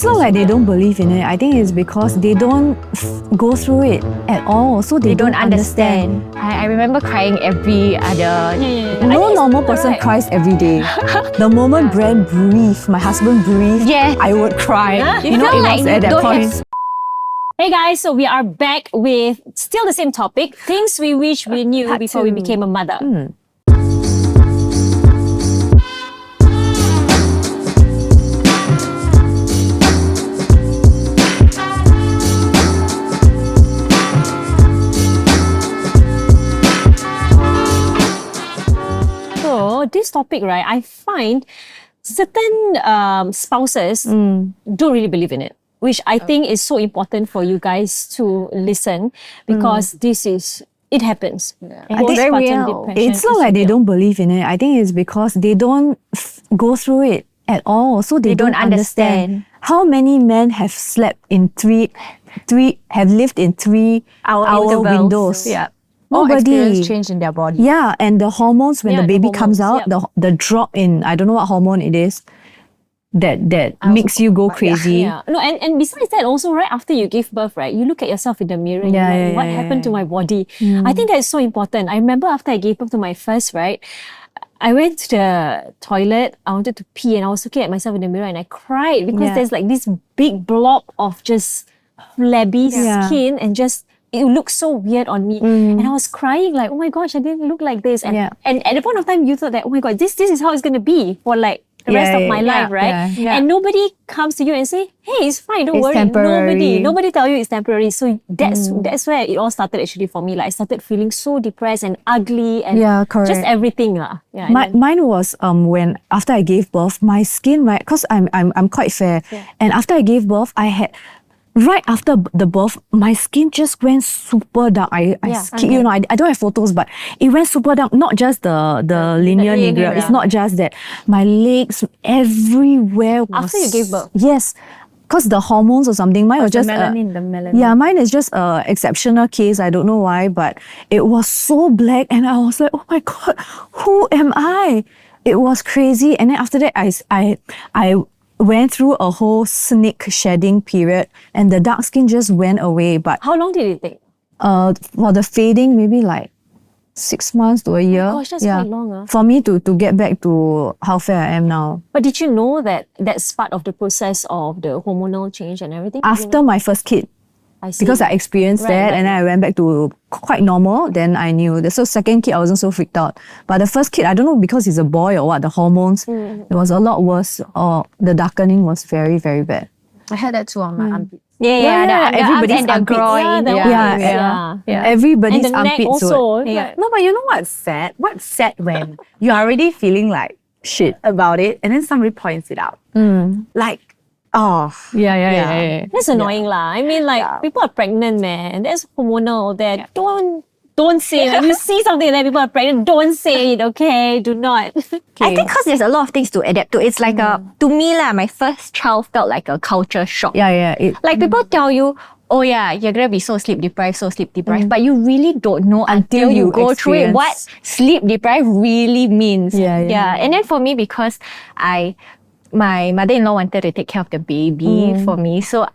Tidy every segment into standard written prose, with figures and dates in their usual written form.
It's not like they don't believe in it. I think it's because they don't go through it at all, so they don't understand. I remember crying every other... No normal person cries every day. The moment Brand breathed, my husband breathed, I would cry. You know, it was at that point. Hey guys, so we are back with still the same topic, things we wish we knew before we became a mother. So this topic, right, I find certain spouses don't really believe in it, which I think is so important for you guys to listen, because it happens. I think it's not like they don't believe in it. I think it's because they don't go through it at all, so they don't understand. How many men have slept in have lived in 3 hour windows? Yeah. Nobody. Experience change in their body. Yeah, and the hormones, when the baby comes out, the drop in, I don't know what hormone it is, that makes you go crazy. No, and besides that also, right, after you give birth, right, you look at yourself in the mirror and you're like, what happened to my body? I think that is so important. I remember after I gave birth to my first, right, I went to the toilet, I wanted to pee, and I was looking at myself in the mirror and I cried because there's like this big blob of just flabby skin and just it looked so weird on me. And I was crying like, oh my gosh, I didn't look like this. And at the point of time, you thought that, oh my God, this is how it's going to be for like the rest of my life, right? And nobody comes to you and say, hey, it's fine, don't worry. Temporary. Nobody tell you it's temporary. So that's where it all started actually for me. Like I started feeling so depressed and ugly and just everything. Mine was when after I gave birth, my skin, right, because I'm quite fair. And after I gave birth, I had right after the birth, my skin just went super dark. I don't have photos, but it went super dark. Not just the linear negra. It's not just that. My legs, everywhere was... After you gave birth? Yes. Because the hormones or something. Mine was just... the melanin. Yeah, mine is just an exceptional case. I don't know why, but it was so black and I was like, oh my God, who am I? It was crazy. And then after that, I went through a whole snake shedding period and the dark skin just went away. But how long did it take? For the fading, maybe like 6 months to a year. Oh gosh, that's quite long. For me to get back to how fair I am now. But did you know that that's part of the process of the hormonal change and everything? After my first kid. I see. Because I experienced that and then I went back to quite normal, then I knew. So second kid, I wasn't so freaked out. But the first kid, I don't know because he's a boy or what, the hormones, it was a lot worse. Or the darkening was very, very bad. I had that too on my armpit. Everybody's armpit. Everybody's and the neck armpit also. No, but you know what's sad? What's sad when you're already feeling like shit about it and then somebody points it out. Like, That's annoying lah. I mean, like people are pregnant, man. That's hormonal. That don't say it. When you see something that people are pregnant, don't say it. Okay, do not. I think because there's a lot of things to adapt to. It's like to me lah, my first child felt like a culture shock. Like people tell you, oh yeah, you're gonna be so sleep deprived, but you really don't know until you go through it what sleep deprived really means. And then for me, because my mother-in-law wanted to take care of the baby for me. So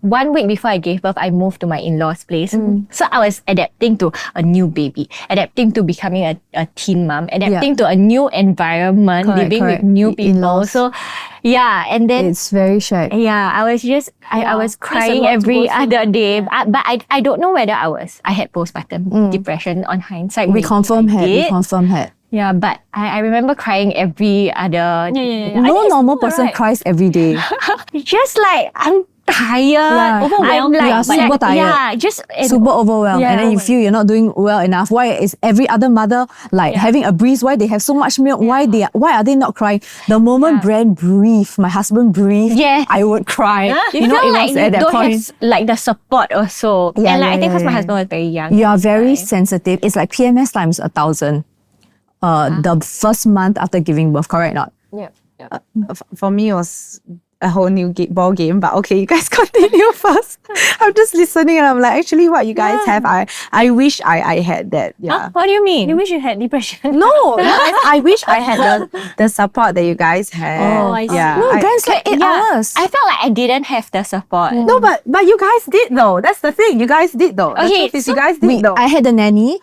1 week before I gave birth, I moved to my in-laws' place. So I was adapting to a new baby, adapting to becoming a teen mom, adapting to a new environment, living with new people. In-laws. So and then it's very shy. I was just I was crying every other day. But I don't know whether I had postpartum depression on hindsight. We confirm had. Yeah, but I remember crying every other... No normal person cries every day. Just like, I'm tired. Overwhelmed. You are super tired. Yeah, just... super overwhelmed. And then you feel you're not doing well enough. Why is every other mother like having a breeze? Why they have so much milk? Why are they not crying? The moment Brand breathed, my husband breathed, I would cry. You know, it was at that point. Have, like the support also. And I think because my husband was very young. You are very sensitive. It's like PMS times 1,000. The first month after giving birth, correct not? For me, it was a whole new ball game. But okay, you guys continue first. I'm just listening and I'm like, actually, what you guys have, I wish I had that. Yeah. What do you mean? You wish you had depression? No, I wish I had the support that you guys had. Oh, I see. Yeah, No, guys, like 8 hours. I felt like I didn't have the support. No, but you guys did though. That's the thing. You guys did though. The Okay, truth is you guys did though. I had the nanny.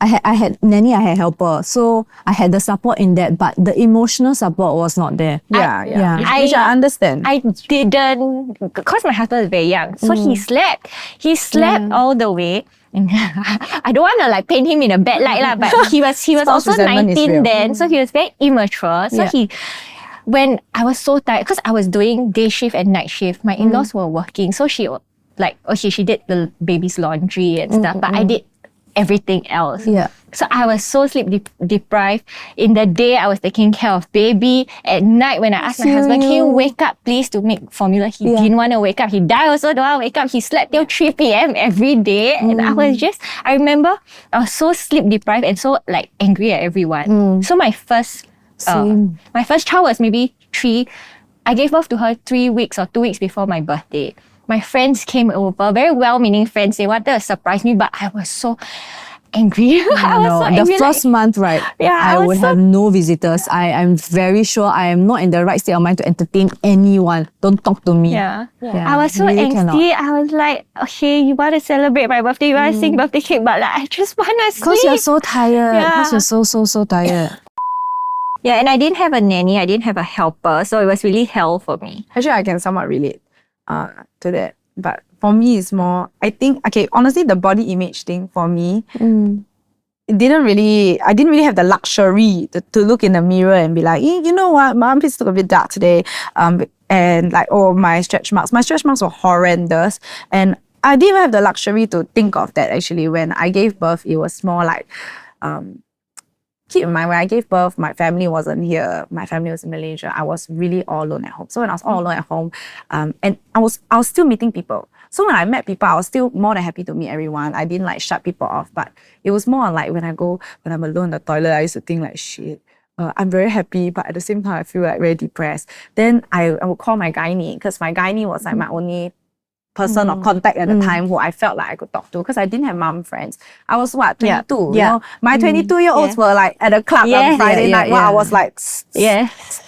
I had nanny, I had helper. So I had the support in that, but the emotional support was not there. Yeah. I- Which I understand. I didn't, because my husband is very young, so he slept. He slept all the way. And I don't want to like paint him in a bad light lah, but he was Spouse also resentment is 19 real. then, so he was very immature. So when I was so tired, because I was doing day shift and night shift, my in-laws were working, so she did the baby's laundry and stuff, but I did everything else. Yeah. So I was so sleep deprived. In the day, I was taking care of baby. At night, when I asked my husband, can you wake up please to make formula? He didn't want to wake up. He died also don't want to wake up. He slept till 3 p.m. every day. And I remember I was so sleep deprived and so like angry at everyone. So my first child was maybe 3. I gave birth to her 3 weeks or 2 weeks before my birthday. My friends came over, very well-meaning friends. They wanted to surprise me, but I was so angry. I was so angry. The first month, right? I I was would have no visitors. I'm very sure I am not in the right state of mind to entertain anyone. Don't talk to me. Yeah. Yeah, I was so really angsty. cannot. I was like, okay, you want to celebrate my birthday, you want to sing birthday cake, but like, I just want to sleep. Because you're so tired. Yeah. Because you're so tired. Yeah, and I didn't have a nanny, I didn't have a helper, so it was really hell for me. Actually, I can somewhat relate to that. But for me, it's more, I think, okay, honestly, the body image thing for me, I didn't really have the luxury to look in the mirror and be like, you know what, my armpits look a bit dark today. And like, oh, my stretch marks were horrendous. And I didn't even have the luxury to think of that actually. When I gave birth, it was more like, keep in mind, when I gave birth, my family wasn't here. My family was in Malaysia. I was really all alone at home. So when I was all alone at home, and I was still meeting people. So when I met people, I was still more than happy to meet everyone. I didn't like shut people off. But it was more like when I'm alone in the toilet, I used to think like, shit, I'm very happy, but at the same time, I feel like very depressed. Then I would call my gynae, because my gynae was like my only person of contact at the time who I felt like I could talk to, because I didn't have mom friends. I was 22, you know? My 22-year-olds were like at a club on Friday night while I was like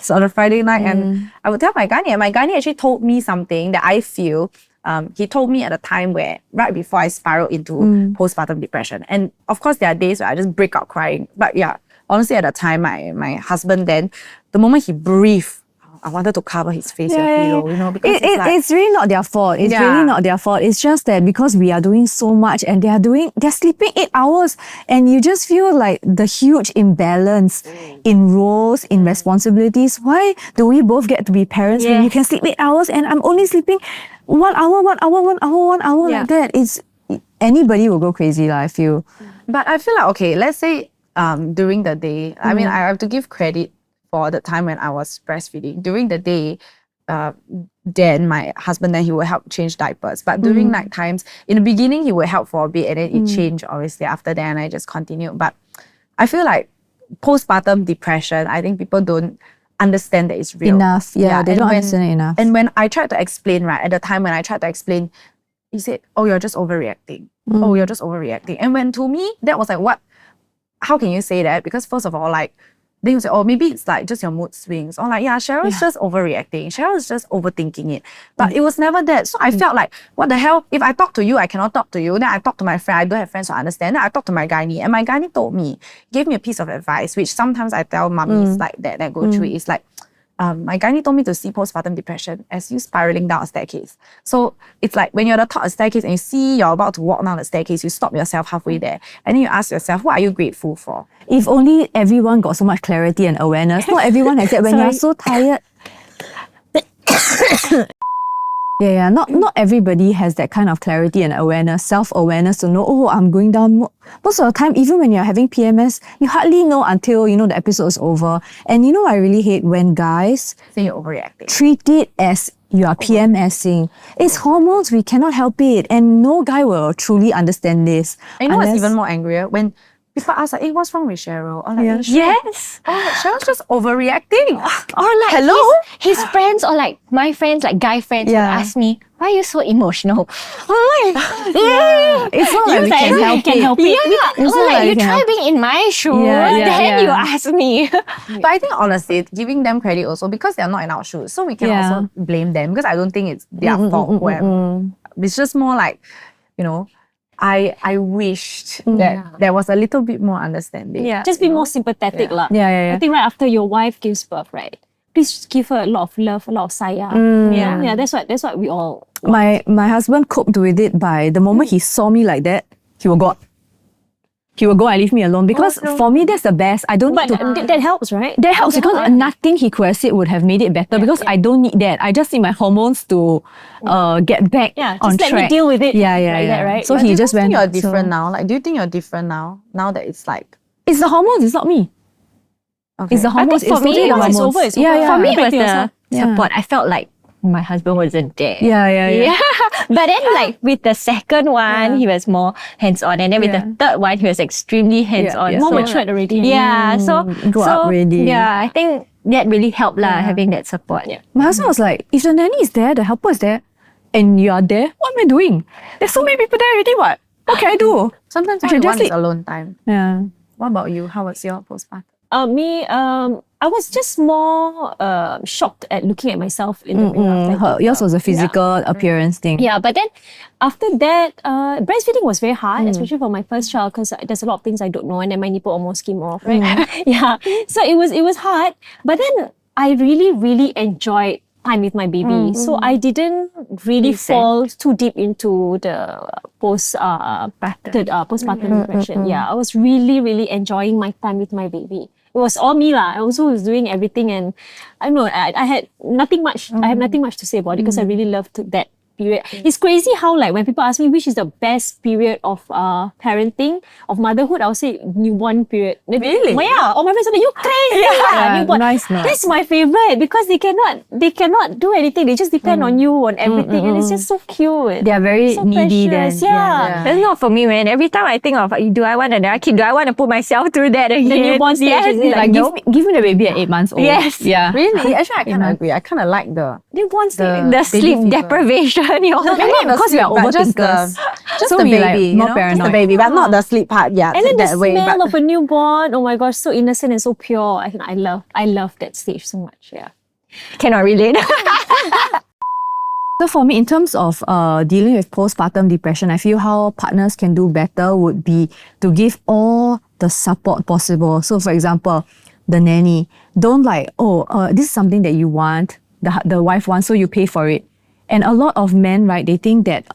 on a Friday night, and I would tell my gynae, and my gynae actually told me something that I feel he told me at a time where right before I spiraled into postpartum depression. And of course there are days where I just break out crying, but yeah, honestly at the time my husband then, the moment he breathed, I wanted to cover his face with a pillow, you know, because It's really not their fault. It's really not their fault. It's just that because we are doing so much and they're sleeping 8 hours, and you just feel like the huge imbalance in roles, in responsibilities. Why do we both get to be parents when you can sleep 8 hours and I'm only sleeping 1 hour like that? It's anybody will go crazy, I feel. But I feel like, okay, let's say during the day, I mean, I have to give credit for the time when I was breastfeeding. During the day, then my husband, then he would help change diapers. But during night times, in the beginning, he would help for a bit, and then it changed obviously after that, and I just continued. But I feel like postpartum depression, I think people don't understand that it's real. Enough. Yeah, they don't understand it enough. And when I tried to explain, right, at the time when I tried to explain, he said, oh, you're just overreacting. Oh, you're just overreacting. And when to me, that was like, what? How can you say that? Because first of all, like, then you say, oh, maybe it's like just your mood swings. Or like, yeah, Cheryl's just overreacting. Cheryl's just overthinking it. But it was never that. So I felt like, what the hell? If I talk to you, I cannot talk to you. Then I talk to my friend. I don't have friends to understand. Then I talk to my gynae. And my gynae told me, gave me a piece of advice, which sometimes I tell mummies like that go through it. It's like, my gynae told me to see postpartum depression as you spiraling down a staircase. So it's like when you're at the top of the staircase and you see you're about to walk down the staircase, you stop yourself halfway there. And then you ask yourself, what are you grateful for? If only everyone got so much clarity and awareness. Not everyone has that when you're so tired. Not everybody has that kind of clarity and awareness, self-awareness to know, oh, I'm going down. Most of the time, even when you're having PMS, you hardly know until, the episode is over. And I really hate when guys Say you're overreacting. treat it as you are PMSing. It's hormones, we cannot help it. And no guy will truly understand this. And you know what's even more angrier? When people ask like, hey, what's wrong with Cheryl? Or like, Yeah. hey, Cheryl, Yes. Cheryl's just overreacting. Or like Hello? his friends or like my friends, like guy friends would Yeah. ask me, why are you so emotional? I'm like, It's not like we can help it. Yeah. It's Or not like, like you we can try help- being in my shoes, Yeah, yeah, then you yeah. ask me. But I think honestly, giving them credit also because they're not in our shoes, so we can Yeah. also blame them because I don't think it's their fault. It's just more like, you know, I wished that there was a little bit more understanding. Yeah. Just be more sympathetic lah. Yeah. I think right after your wife gives birth, right? Please give her a lot of love, a lot of sayang. Yeah, that's what we all. My husband coped with it by the moment he saw me like that, he will go out. He will go and leave me alone because for me that's the best. I don't But need to. that helps, right? That helps because nothing he could have said would have made it better because I don't need that. I just need my hormones to get back Yeah, on just let track. me deal with it. Yeah, like that, right? So But he do you just guys think went. you're different now? Like, do you think you're different now? Now that it's like, It's the hormones. It's not me. okay. It's the hormones. for It's me, totally the once it's hormones. over, it's Yeah, over. yeah. For me, it Back was to the yourself. support. I felt like my husband wasn't there. Yeah. But then like with the second one, he was more hands-on. And then with the third one, he was extremely hands-on. yeah. More So, matured already. Yeah. So, grow up already. Yeah, I think that really helped having that support. Yeah. My husband was like, if the nanny is there, the helper is there, and you are there, what am I doing? There's so many people there already. What can I do? Sometimes I all should you just want is sleep. alone time. Yeah. What about you? How was your postpartum? I was just more shocked at looking at myself in the mirror. after I gave Yours birth. was a physical appearance thing. Yeah, but then after that, breastfeeding was very hard, especially for my first child, because there's a lot of things I don't know, and then my nipple almost came off, right? Yeah, so it was hard. But then I really enjoyed time with my baby, so I didn't really fall too deep into the postpartum depression. Yeah, I was really enjoying my time with my baby. It was all me lah. I also was doing everything, and I don't know. I had nothing much. I have nothing much to say about it because I really loved that period. It's crazy how like when people ask me which is the best period of parenting, of motherhood, I'll say newborn period. Really? Yeah. All my friends are like, you crazy. Newborn. nice. That's my favorite because they cannot do anything. They just depend on you on everything, and it's just so cute. They are very so needy precious. then. Yeah. That's not for me, man. Every time I think of, do I want another kid? Do I want to put myself through that again? The newborn stage, Yes. is it? Like give me the baby at 8 months old. Yes. Yeah. Really? Actually, I kind of agree. I kind of like the Newborn stage. The sleep fever. deprivation. Because we are but just overthinkers. just So the we baby, like you more know? Just the paranoid. baby, but not the sleep part. Yeah, And then the that way. smell But of a newborn, oh my gosh, so innocent and so pure. I love that stage so much. Yeah. Cannot relate. So for me, in terms of dealing with postpartum depression, I feel how partners can do better would be to give all the support possible. So for example, the nanny, don't like, this is something that you want, the wife wants, so you pay for it. And a lot of men, right, they think that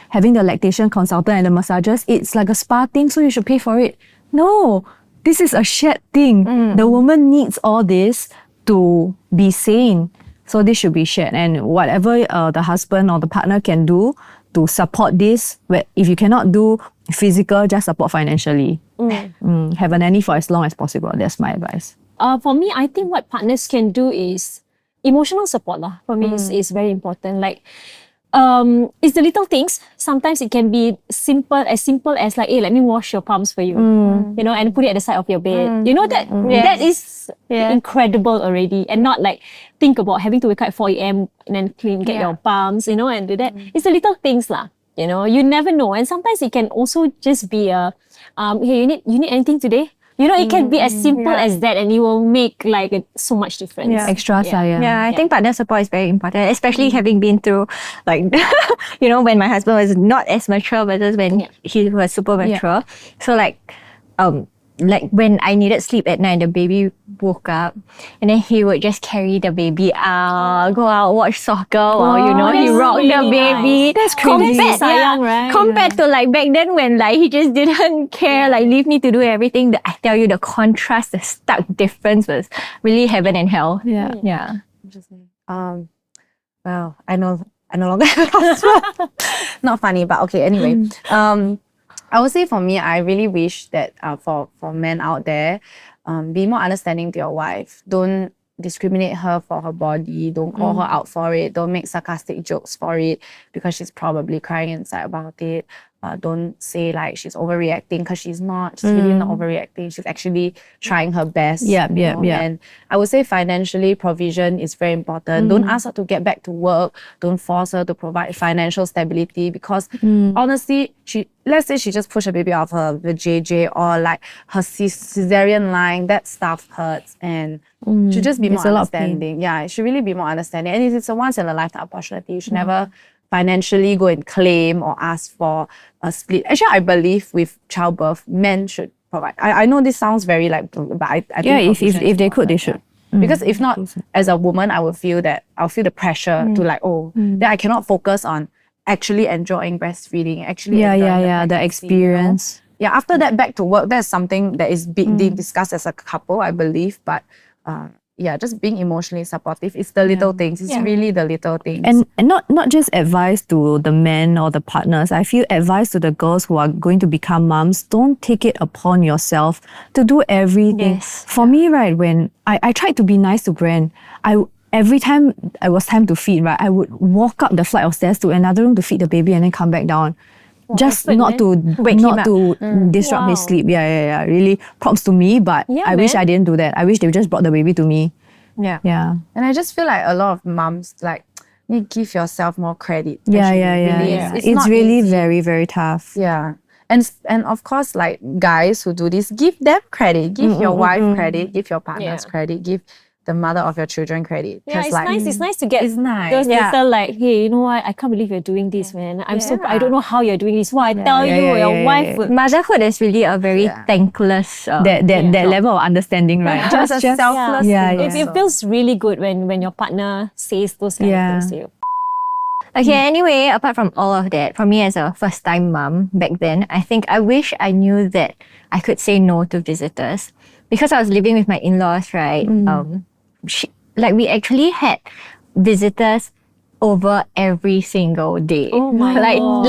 having the lactation consultant and the massages, it's like a spa thing, so you should pay for it. No, this is a shared thing. The woman needs all this to be sane. So this should be shared. And whatever the husband or the partner can do to support this, if you cannot do physical, just support financially. Have a nanny for as long as possible. That's my advice. For me, I think what partners can do is emotional support lah. For me, is very important. Like, it's the little things. Sometimes it can be simple as like, hey, let me wash your palms for you, you know, and put it at the side of your bed. You know that is incredible already, and not like think about having to wake up at 4 a.m. and then get your palms, you know, and do that. It's the little things lah. You know, you never know, and sometimes it can also just be a, hey, you need anything today? You know, it can be as simple as that, and it will make like so much difference. Extra sayang. Yeah, I think partner support is very important, especially having been through like, you know, when my husband was not as mature versus when he was super mature. So like when I needed sleep at night, the baby woke up, and then he would just carry the baby out, go out, watch soccer while, you know, he that's rocked really the baby. nice. That's crazy. Sayang, right? Compared to like back then when like he just didn't care, like leave me to do everything. I tell you, the contrast, the stark difference was really heaven and hell. Yeah. Yeah. Interesting. Well, I no longer have a husband. Not funny, but okay. Anyway, I would say for me, I really wish that for men out there, be more understanding to your wife. Don't discriminate her for her body. Don't call her out for it. Don't make sarcastic jokes for it because she's probably crying inside about it. don't say like she's overreacting, because she's not. She's really not overreacting. She's actually trying her best. Yeah. And I would say financially, provision is very important. Don't ask her to get back to work. Don't force her to provide financial stability, because honestly, let's say she just pushed a baby out of the JJ, or like her cesarean line, that stuff hurts, and should just be more understanding. Yeah, it should really be more understanding. And if it's a once in a lifetime opportunity, you should never financially go and claim or ask for a split. Actually, I believe with childbirth, men should provide. I know this sounds very like, but I think if they could, they should. Because if not, as a woman, I'll feel the pressure to like, then I cannot focus on actually enjoying breastfeeding, actually enjoying the experience. Yeah, after that, back to work, that's something that is being discussed as a couple, I believe. But just being emotionally supportive. It's the little things. It's really the little things. And not just advice to the men or the partners. I feel advice to the girls who are going to become moms. Don't take it upon yourself to do everything. Yes. For me, right, when I tried to be nice to Gran, every time it was time to feed, right, I would walk up the flight of stairs to another room to feed the baby and then come back down. Just not to disrupt his sleep. Yeah. Really props to me, but I wish I didn't do that. I wish they just brought the baby to me. Yeah. And I just feel like a lot of moms like need to give yourself more credit. Yeah. It's really easy. very, very tough. Yeah. And of course, like guys who do this, give them credit. Give your wife credit. Give your partners credit. Give the mother of your children credit. Yeah, it's like, nice. It's nice to get it's nice. those little like, hey, you know what? I can't believe you're doing this, man. I don't know how you're doing this. Well, I tell you, your wife would. Motherhood is really a very thankless that level of understanding, right? Just a selfless thing. It feels really good when your partner says those kind of things to you. Okay, anyway, apart from all of that, for me as a first-time mom back then, I think I wish I knew that I could say no to visitors. Because I was living with my in-laws, right? We actually had visitors over every single day. Oh my God.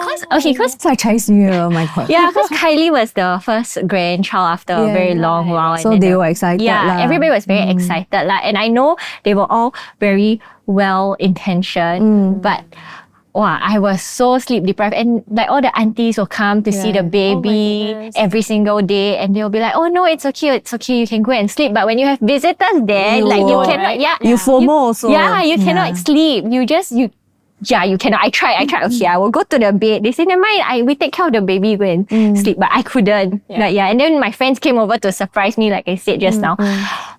Cause It's like Chinese New Year, oh my God. yeah, because Kylie was the first grandchild after a very long while. So they were excited. Yeah, everybody was very excited. And I know they were all very well-intentioned, but I was so sleep deprived, and like all the aunties will come to see the baby every single day, and they'll be like, "Oh no, it's okay, you can go and sleep." But when you have visitors there, you cannot. You FOMO also. Yeah, you cannot sleep. You cannot. I tried. Okay, I will go to the bed. They say, never mind, we take care of the baby, go and sleep. But I couldn't. And then my friends came over to surprise me, like I said just now.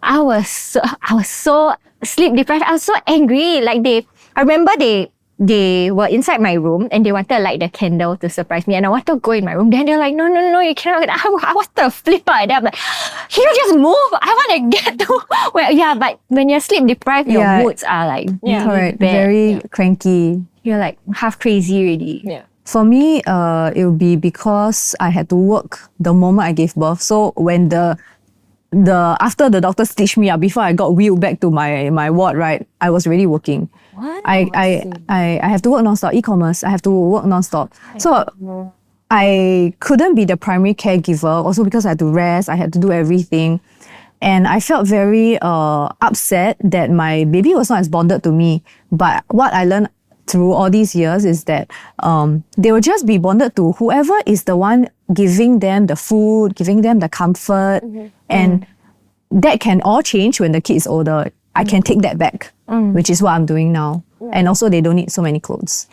I was so sleep deprived. I was so angry. I remember they were inside my room and they wanted to light the candle to surprise me, and I wanted to go in my room. Then they're like, no, you cannot. I wanted to flip out at them. I'm like, can you just move? I want to get to but when you're sleep deprived, your moods are like correct, bad. very cranky. You're like half crazy already. Yeah. For me, it would be because I had to work the moment I gave birth. So when after the doctor stitched me up, before I got wheeled back to my ward, right, I was already working. What? I have to work non-stop. E-commerce, I have to work non-stop. So I couldn't be the primary caregiver, also because I had to rest, I had to do everything. And I felt very upset that my baby was not as bonded to me. But what I learned through all these years is that they will just be bonded to whoever is the one giving them the food, giving them the comfort. And that can all change when the kid is older. I can take that back, which is what I'm doing now. And also they don't need so many clothes.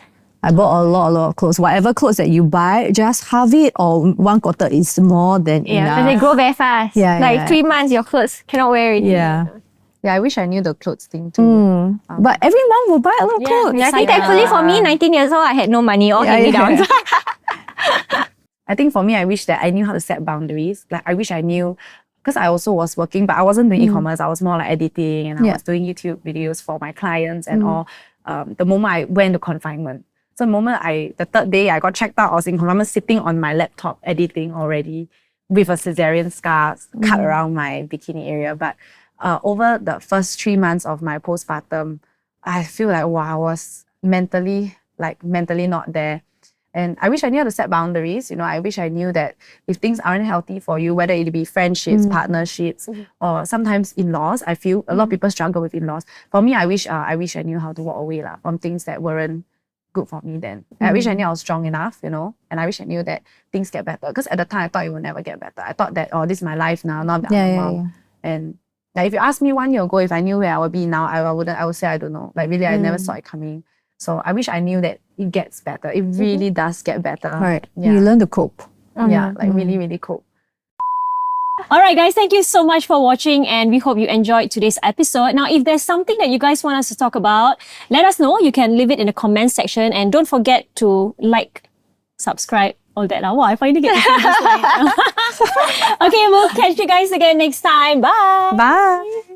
I bought a lot of clothes. Whatever clothes that you buy, just halve it or 1/4 is more than Yeah, enough. because they grow very fast. Yeah. 3 months, your clothes cannot wear it. Yeah. Yeah, I wish I knew the clothes thing too. But every mom will buy a lot of clothes. I think thankfully for me, 19 years old, I had no money, all hand me down. I think for me, I wish that I knew how to set boundaries. Like I wish I knew, because I also was working, but I wasn't doing e-commerce. I was more like editing, and I was doing YouTube videos for my clients and all. The moment I went to confinement. So the third day I got checked out, I was in confinement sitting on my laptop editing already with a cesarean scar cut around my bikini area. But over the first 3 months of my postpartum, I feel like, I was mentally not there. And I wish I knew how to set boundaries. I wish I knew that if things aren't healthy for you, whether it be friendships, partnerships, or sometimes in-laws, I feel a lot of people struggle with in-laws. For me, I wish I knew how to walk away from things that weren't good for me then. I wish I knew I was strong enough, you know, and I wish I knew that things get better. Because at the time I thought it would never get better. I thought that, oh, this is my life now, not that I'm a mom. And like, if you ask me 1 year ago if I knew where I would be now, I would say I don't know. Like really, I never saw it coming. So I wish I knew that it gets better. It really does get better. Right. Yeah. You learn to cope. Yeah, like really, really cope. All right, guys, thank you so much for watching, and we hope you enjoyed today's episode. Now, if there's something that you guys want us to talk about, let us know. You can leave it in the comments section, and don't forget to like, subscribe, all that. Wow, I finally get to say this line. Okay, we'll catch you guys again next time. Bye. Bye.